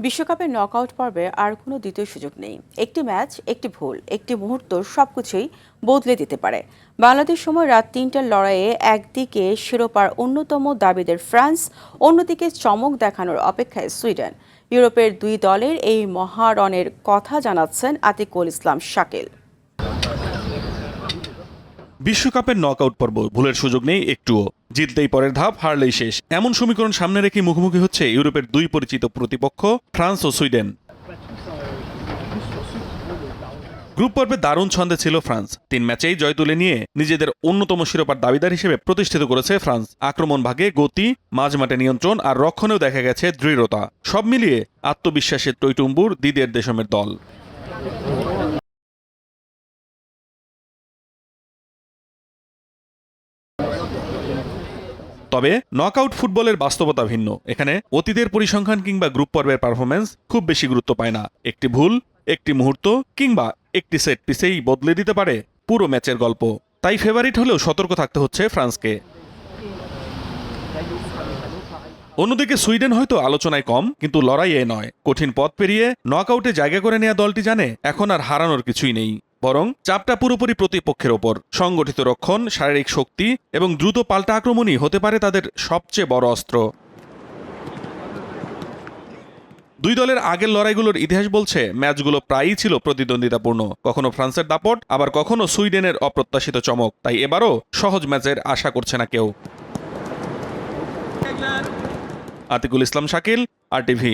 বিশ্বকাপের নকআউট পর্বে আর কোনো দ্বিতীয় সুযোগ নেই। একটি ম্যাচ, একটি ভুল, একটি মুহূর্ত সবকিছুই বদলে দিতে পারে। বাংলাদেশ সময় রাত ৩টার লড়াইয়ে একদিকে শিরোপার অন্যতম দাবিদার ফ্রান্স, অন্যদিকে চমক দেখানোর অপেক্ষায় সুইডেন। ইউরোপের দুই দলের এই মহারণের কথা জানাচ্ছেন আতিকুল ইসলাম শাকিল। বিশ্বকাপের নকআউট পর্ব, ভুলের সুযোগ নেই একটুও। জিতলেই পরের ধাপ, হারলেই শেষ, এমন সমীকরণ সামনে রেখে মুখোমুখি হচ্ছে ইউরোপের দুই পরিচিত প্রতিপক্ষ ফ্রান্স ও সুইডেন। গ্রুপ পর্বে দারুণ ছন্দে ছিল ফ্রান্স। ৩ ম্যাচেই জয় তুলে নিয়ে নিজেদের অন্যতম শিরোপার দাবিদার হিসেবে প্রতিষ্ঠিত করেছে ফ্রান্স। আক্রমণ ভাগে গতি, মাঝমাঠে নিয়ন্ত্রণ আর রক্ষণেও দেখা গেছে দৃঢ়তা। সব মিলিয়ে আত্মবিশ্বাসের টইটুম্বুর দিদিয়ের দেশমের দল। তবে নকআউট ফুটবলের বাস্তবতা ভিন্ন। এখানে অতীতের পরিসংখ্যান কিংবা গ্রুপ পর্বের পারফরম্যান্স খুব বেশি গুরুত্ব পায় না। একটি ভুল, একটি মুহূর্ত কিংবা একটি সেট পিসেই বদলে দিতে পারে পুরো ম্যাচের গল্প। তাই ফেভারিট হলেও সতর্ক থাকতে হচ্ছে ফ্রান্সকে। অন্যদিকে সুইডেন হয়তো আলোচনায় কম, কিন্তু লড়াইয়ে নয়। কঠিন পথ পেরিয়ে নকআউটে জায়গা করে নেওয়া দলটি জানে এখন আর হারানোর কিছুই নেই, বরং চাপটা পুরোপুরি প্রতিপক্ষের ওপর। সংগঠিত রক্ষণ, শারীরিক শক্তি এবং দ্রুত পাল্টা আক্রমণই হতে পারে তাদের সবচেয়ে বড় অস্ত্র। দুই দলের আগের লড়াইগুলোর ইতিহাস বলছে ম্যাচগুলো প্রায়ই ছিল প্রতিদ্বন্দ্বিতাপূর্ণ। কখনো ফ্রান্সের দাপট, আবার কখনো সুইডেনের অপ্রত্যাশিত চমক। তাই এবারও সহজ ম্যাচের আশা করছে না কেউ। আতিকুল ইসলাম শাকিল, RTV।